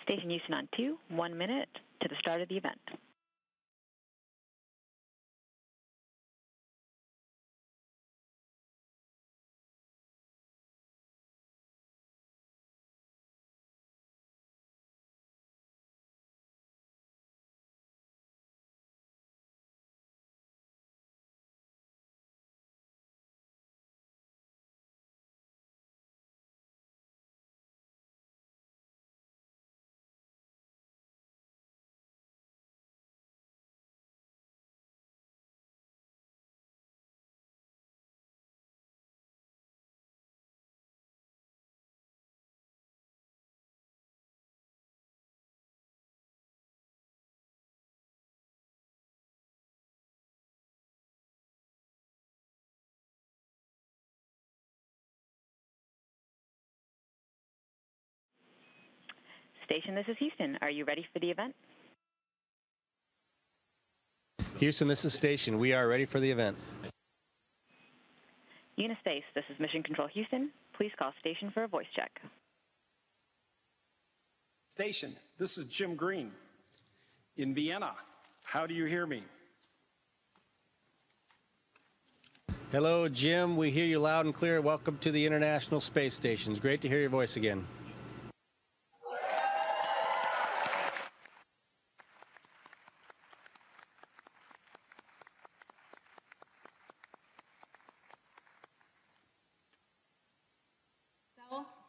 Station Houston on 2, 1 minute to the start of the event. Station, this is Houston. Are you ready for the event? Houston, this is Station. We are ready for the event. UNISPACE, this is Mission Control Houston. Please call Station for a voice check. Station, this is Jim Green in Vienna. How do you hear me? Hello, Jim. We hear you loud and clear. Welcome to the International Space Station. It's great to hear your voice again.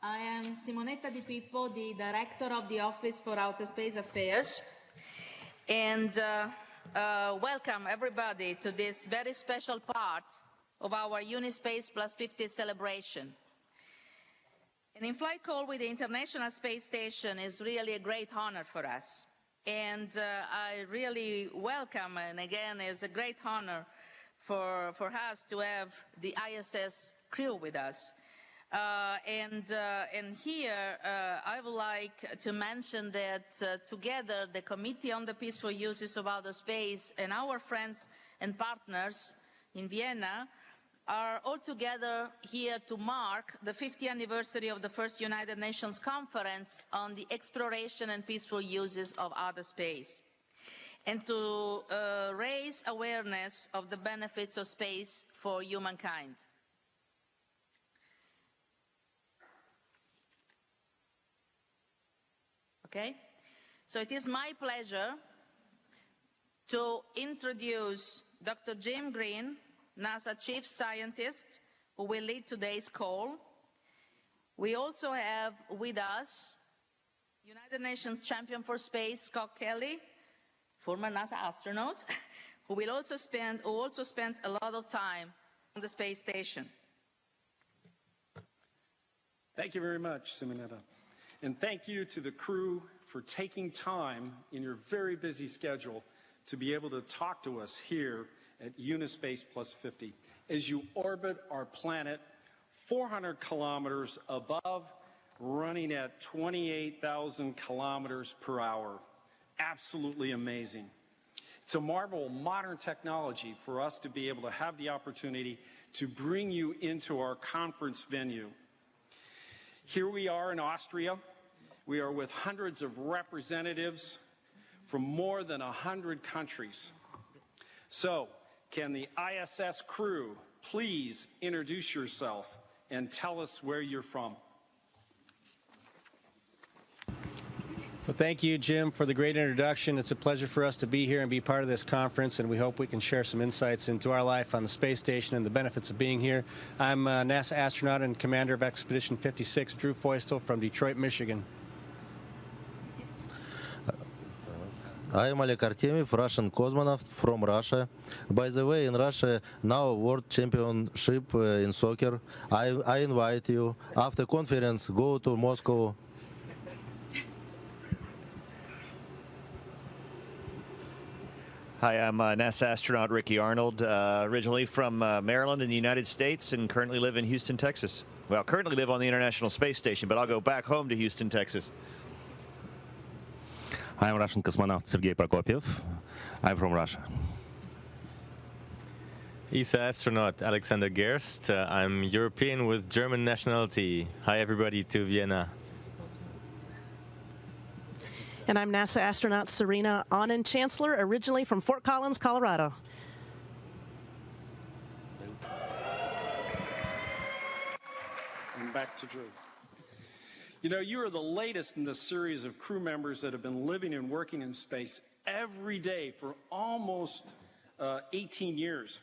I am Simonetta Di Pippo, the Director of the Office for Outer Space Affairs, and welcome everybody to this very special part of our UNISPACE Plus 50 celebration. An in-flight call with the International Space Station is really a great honor for us, and I really welcome, and again, it's a great honor for us to have the ISS crew with us. And here I would like to mention that together the Committee on the Peaceful Uses of Outer Space and our friends and partners in Vienna are all together here to mark the 50th anniversary of the first United Nations Conference on the Exploration and Peaceful Uses of Outer Space, and to raise awareness of the benefits of space for humankind. Okay, so it is my pleasure to introduce Dr. Jim Green, NASA Chief Scientist, who will lead today's call. We also have with us United Nations Champion for Space, Scott Kelly, former NASA astronaut, who also spent a lot of time on the space station. Thank you very much, Simonetta. And thank you to the crew for taking time in your very busy schedule to be able to talk to us here at UNISPACE Plus 50 as you orbit our planet 400 kilometers above, running at 28,000 kilometers per hour. Absolutely amazing. It's a marvel of modern technology for us to be able to have the opportunity to bring you into our conference venue. Here we are in Austria. We are with hundreds of representatives from more than 100 countries. So, can the ISS crew please introduce yourself and tell us where you're from? Well, thank you, Jim, for the great introduction. It's a pleasure for us to be here and be part of this conference, and we hope we can share some insights into our life on the space station and the benefits of being here. I'm a NASA astronaut and commander of Expedition 56, Drew Feustel from Detroit, Michigan. I am Oleg Artemiev, Russian cosmonaut from Russia. By the way, in Russia, now World Championship in soccer. I invite you, after conference, go to Moscow. Hi, I'm NASA astronaut Ricky Arnold, originally from Maryland in the United States and currently live in Houston, Texas. Well, currently live on the International Space Station, but I'll go back home to Houston, Texas. I'm Russian cosmonaut Sergei Prokopiev. I'm from Russia. ESA astronaut Alexander Gerst. I'm European with German nationality. Hi everybody to Vienna. And I'm NASA astronaut Serena Anand Chancellor, originally from Fort Collins, Colorado. And back to Drew. You know, you are the latest in the series of crew members that have been living and working in space every day for almost 18 years.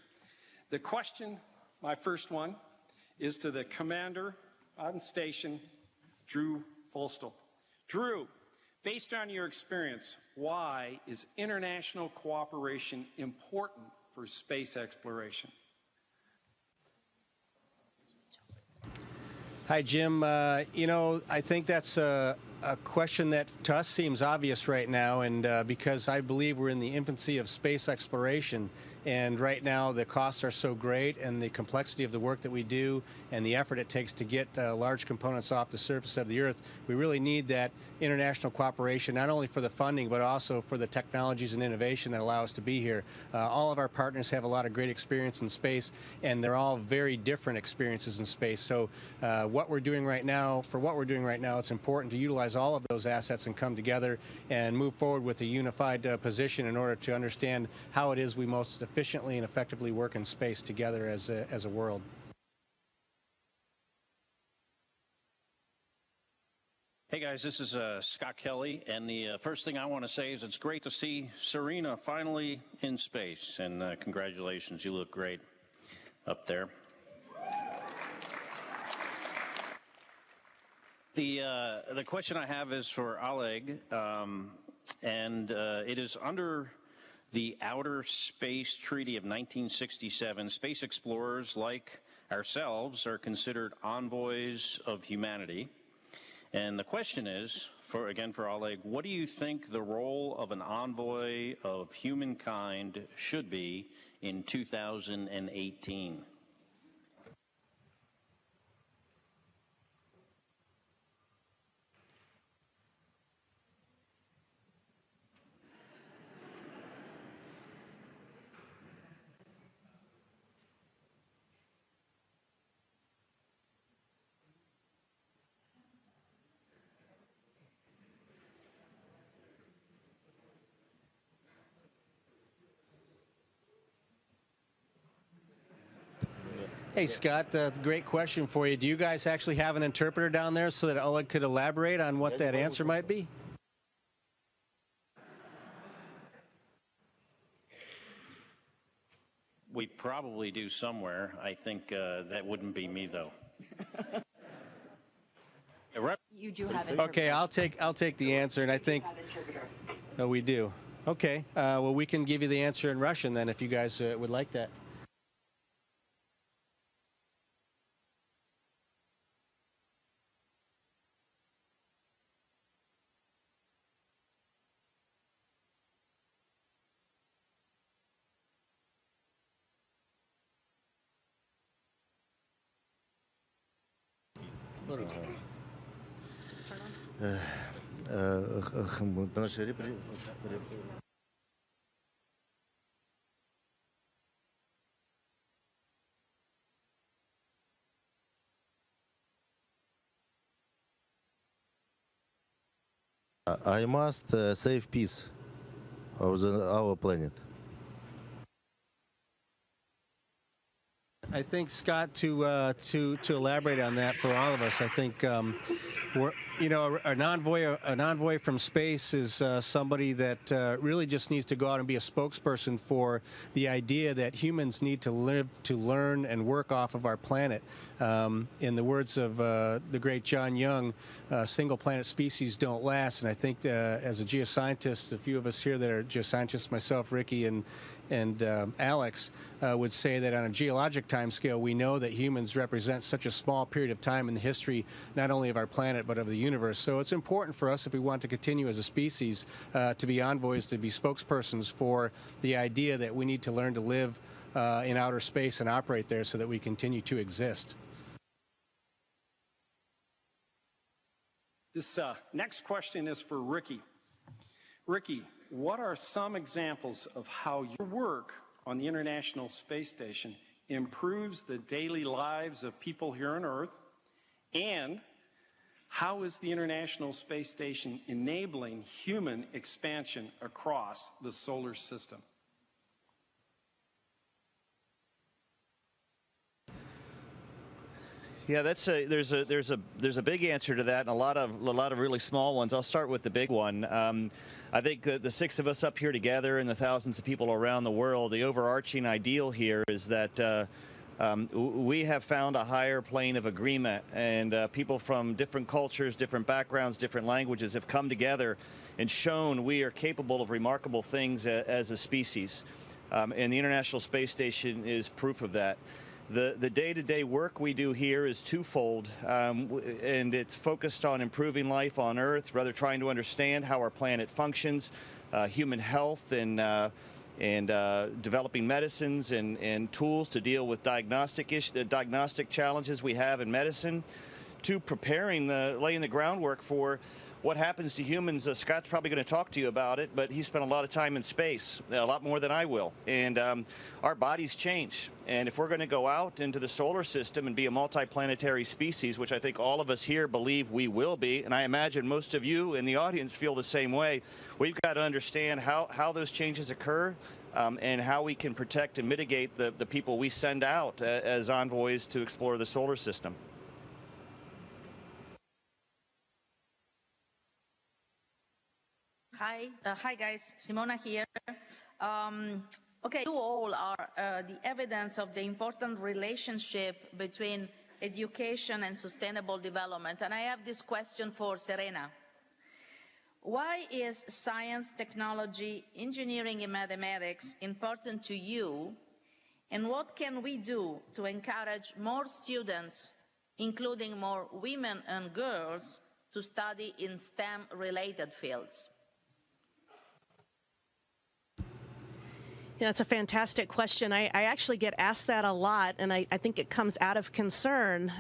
The question, my first one, is to the commander on station, Drew Folstel. Drew, based on your experience, why is international cooperation important for space exploration? Hi, Jim. You know, I think that's a question that to us seems obvious right now, and because I believe we're in the infancy of space exploration, and right now the costs are so great, and the complexity of the work that we do, and the effort it takes to get large components off the surface of the Earth, we really need that international cooperation, not only for the funding, but also for the technologies and innovation that allow us to be here. All of our partners have a lot of great experience in space, and they're all very different experiences in space. So what we're doing right now, it's important to utilize all of those assets and come together and move forward with a unified position in order to understand how it is we most efficiently and effectively work in space together as a world. Hey guys, this is Scott Kelly, and the first thing I want to say is it's great to see Serena finally in space, and congratulations, you look great up there. The question I have is for Oleg, and it is under the Outer Space Treaty of 1967. Space explorers like ourselves are considered envoys of humanity. And the question is, for Oleg, what do you think the role of an envoy of humankind should be in 2018? Hey, Scott, great question for you. Do you guys actually have an interpreter down there so that Oleg could elaborate on what that answer might be? We probably do somewhere. I think that wouldn't be me, though. You do have interpreter. Okay, I'll take the answer, and I think we do. Okay, well, we can give you the answer in Russian then, if you guys would like that. I must save peace of our planet. I think, Scott, to elaborate on that for all of us, I think an envoy from space is somebody that really just needs to go out and be a spokesperson for the idea that humans need to live, to learn, and work off of our planet. In the words of the great John Young, single planet species don't last. And I think as a geoscientist, a few of us here that are geoscientists, myself, Ricky, and Alex, would say that on a geologic time scale, we know that humans represent such a small period of time in the history, not only of our planet, but of the universe. So it's important for us, if we want to continue as a species, to be envoys, to be spokespersons for the idea that we need to learn to live in outer space and operate there so that we continue to exist. This next question is for Ricky. Ricky, what are some examples of how your work on the International Space Station improves the daily lives of people here on Earth? And How is the International Space Station enabling human expansion across the solar system? Yeah, there's a big answer to that, and a lot of really small ones. I'll start with the big one. I think that the six of us up here together and the thousands of people around the world, the overarching ideal here is that we have found a higher plane of agreement, and people from different cultures, different backgrounds, different languages have come together and shown we are capable of remarkable things as a species. And the International Space Station is proof of that. The day-to-day work we do here is twofold, and it's focused on improving life on Earth, rather trying to understand how our planet functions, human health, and developing medicines and tools to deal with diagnostic challenges we have in medicine, to laying the groundwork for what happens to humans. Scott's probably going to talk to you about it, but he spent a lot of time in space, a lot more than I will. And our bodies change. And if we're going to go out into the solar system and be a multiplanetary species, which I think all of us here believe we will be, and I imagine most of you in the audience feel the same way, we've got to understand how those changes occur and how we can protect and mitigate the people we send out as envoys to explore the solar system. Hi guys, Simona here. Okay, you all are the evidence of the important relationship between education and sustainable development. And I have this question for Serena. Why is science, technology, engineering, and mathematics important to you? And what can we do to encourage more students, including more women and girls, to study in STEM-related fields? Yeah, that's a fantastic question. I actually get asked that a lot, and I think it comes out of concern.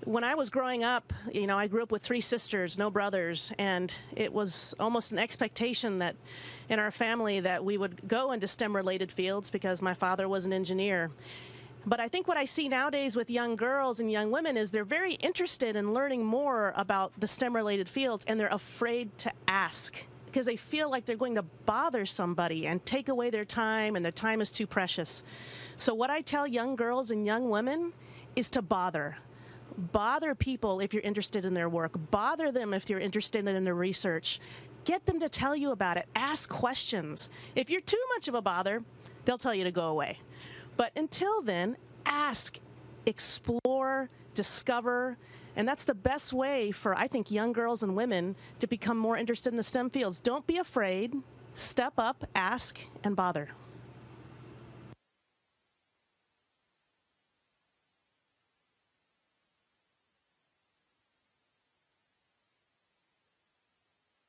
When I was growing up, I grew up with 3 sisters, no brothers, and it was almost an expectation that in our family that we would go into STEM-related fields because my father was an engineer. But I think what I see nowadays with young girls and young women is they're very interested in learning more about the STEM-related fields, and they're afraid to ask, because they feel like they're going to bother somebody and take away their time, and their time is too precious. So what I tell young girls and young women is to bother. Bother people if you're interested in their work. Bother them if you're interested in their research. Get them to tell you about it. Ask questions. If you're too much of a bother, they'll tell you to go away. But until then, ask, explore, discover. And that's the best way for, I think, young girls and women to become more interested in the STEM fields. Don't be afraid. Step up, ask, and bother.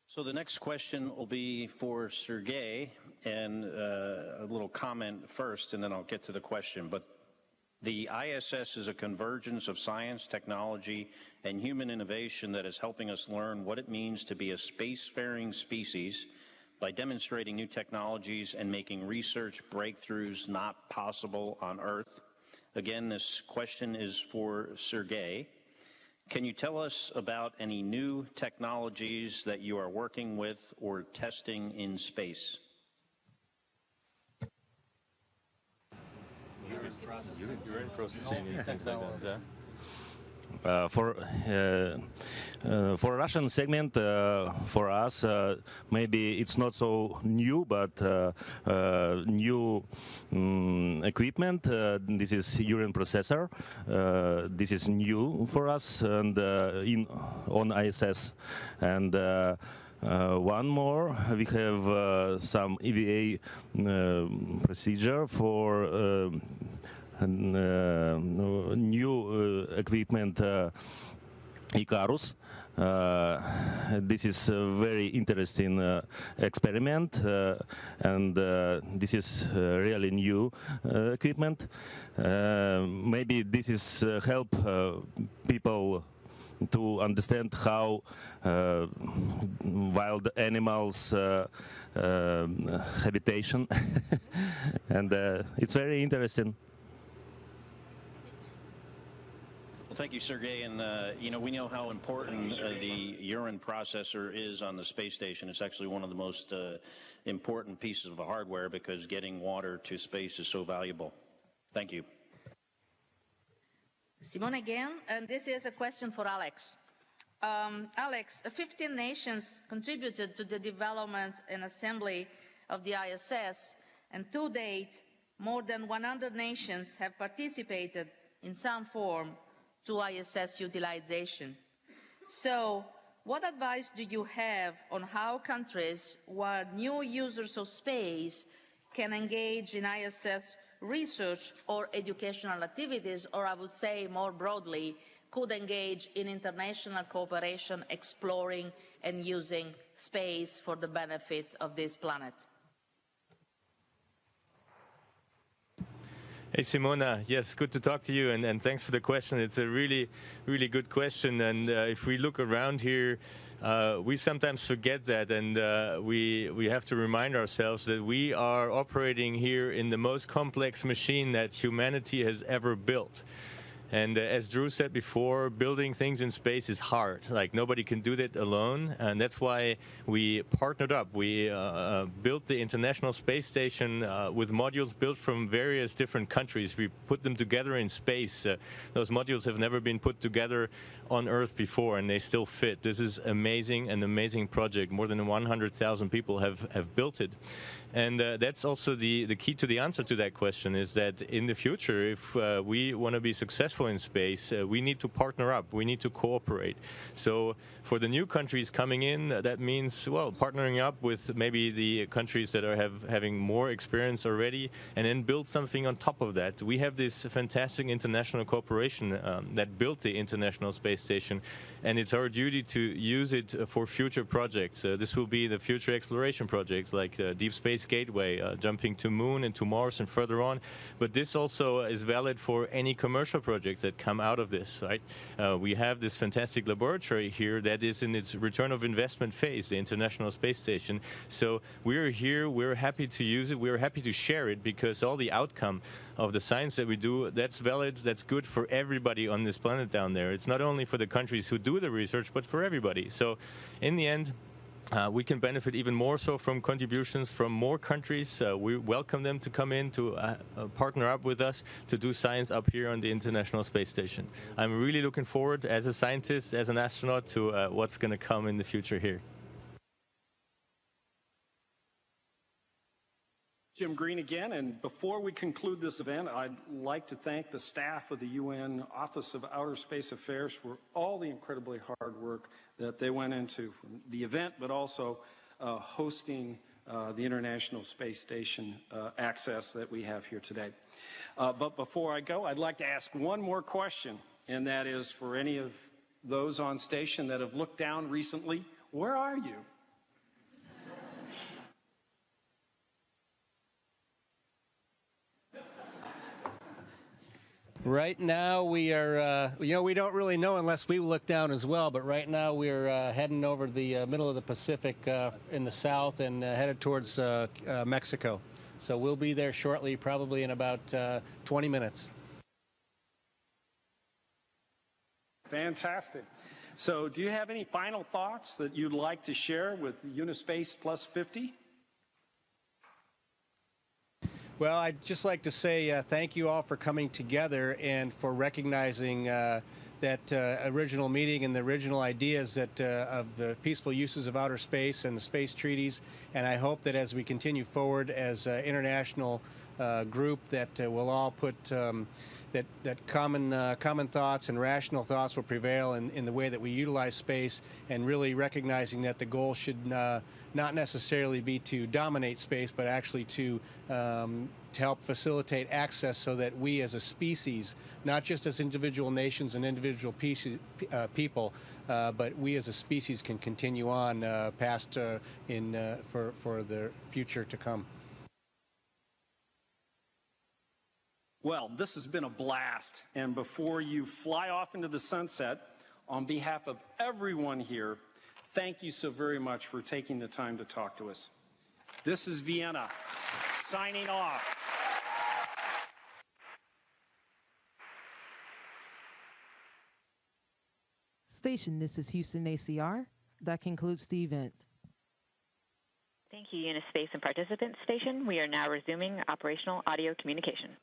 So the next question will be for Sergey, and a little comment first, and then I'll get to the question. But the ISS is a convergence of science, technology, and human innovation that is helping us learn what it means to be a spacefaring species by demonstrating new technologies and making research breakthroughs not possible on Earth. Again, this question is for Sergey. Can you tell us about any new technologies that you are working with or testing in space? Urine processing and things like that. For Russian segment, for us, maybe it's not so new, but new equipment. This is urine processor. This is new for us and on ISS. And one more, we have some EVA procedure for new equipment, Icarus. This is a very interesting experiment, and this is really new equipment. Maybe this is help people to understand how wild animals habitation, and it's very interesting. Well, thank you, Sergey. And, we know how important the urine processor is on the space station. It's actually one of the most important pieces of the hardware because getting water to space is so valuable. Thank you. Simone again, and this is a question for Alex. Alex, 15 nations contributed to the development and assembly of the ISS, and to date, more than 100 nations have participated in some form to ISS utilization. So, what advice do you have on how countries who are new users of space can engage in ISS research or educational activities, or I would say more broadly, could engage in international cooperation, exploring and using space for the benefit of this planet? Hey, Simona. Yes, good to talk to you, and thanks for the question. It's a really, really good question. And if we look around here, we sometimes forget that, and we have to remind ourselves that we are operating here in the most complex machine that humanity has ever built. And as Drew said before, building things in space is hard. Like, nobody can do that alone, and that's why we partnered up. We built the International Space Station with modules built from various different countries. We put them together in space. Those modules have never been put together on Earth before, and they still fit. This is amazing, an amazing project. More than 100,000 people have built it. And that's also the key to the answer to that question, is that in the future, if we want to be successful in space, we need to partner up. We need to cooperate. So for the new countries coming in, that means, well, partnering up with maybe the countries that are having more experience already, and then build something on top of that. We have this fantastic international cooperation that built the International Space Station, and it's our duty to use it for future projects. This will be the future exploration projects like Deep Space Gateway, jumping to Moon and to Mars and further on. But this also is valid for any commercial projects that come out of this, right? We have this fantastic laboratory here that is in its return of investment phase, the International Space Station. So we're here, we're happy to use it, we're happy to share it, because all the outcome of the science that we do, that's valid, that's good for everybody on this planet down there. It's not only for the countries who do the research, but for everybody. So in the end, we can benefit even more so from contributions from more countries. We welcome them to come in to partner up with us to do science up here on the International Space Station. I'm really looking forward, as a scientist, as an astronaut, to what's going to come in the future here. Jim Green again, and before we conclude this event, I'd like to thank the staff of the UN Office of Outer Space Affairs for all the incredibly hard work that they went into from the event, but also hosting the International Space Station access that we have here today. But before I go, I'd like to ask one more question, and that is for any of those on station that have looked down recently, where are you? Right now we are, we don't really know unless we look down as well, but right now we're heading over the middle of the Pacific in the south and headed towards Mexico. So we'll be there shortly, probably in about 20 minutes. Fantastic. So do you have any final thoughts that you'd like to share with UNISPACE Plus 50? Well, I'd just like to say thank you all for coming together and for recognizing that original meeting and the original ideas that of the peaceful uses of outer space and the space treaties. And I hope that as we continue forward as an international group, that we'll all put that common thoughts and rational thoughts will prevail in the way that we utilize space, and really recognizing that the goal should not necessarily be to dominate space, but actually to help facilitate access so that we as a species, not just as individual nations and individual people, but we as a species can continue on past for the future to come. Well, this has been a blast, and before you fly off into the sunset, on behalf of everyone here, thank you so very much for taking the time to talk to us. This is Vienna, signing off. Station, this is Houston ACR. That concludes the event. Thank you, UNISPACE and participants. Station, we are now resuming operational audio communication.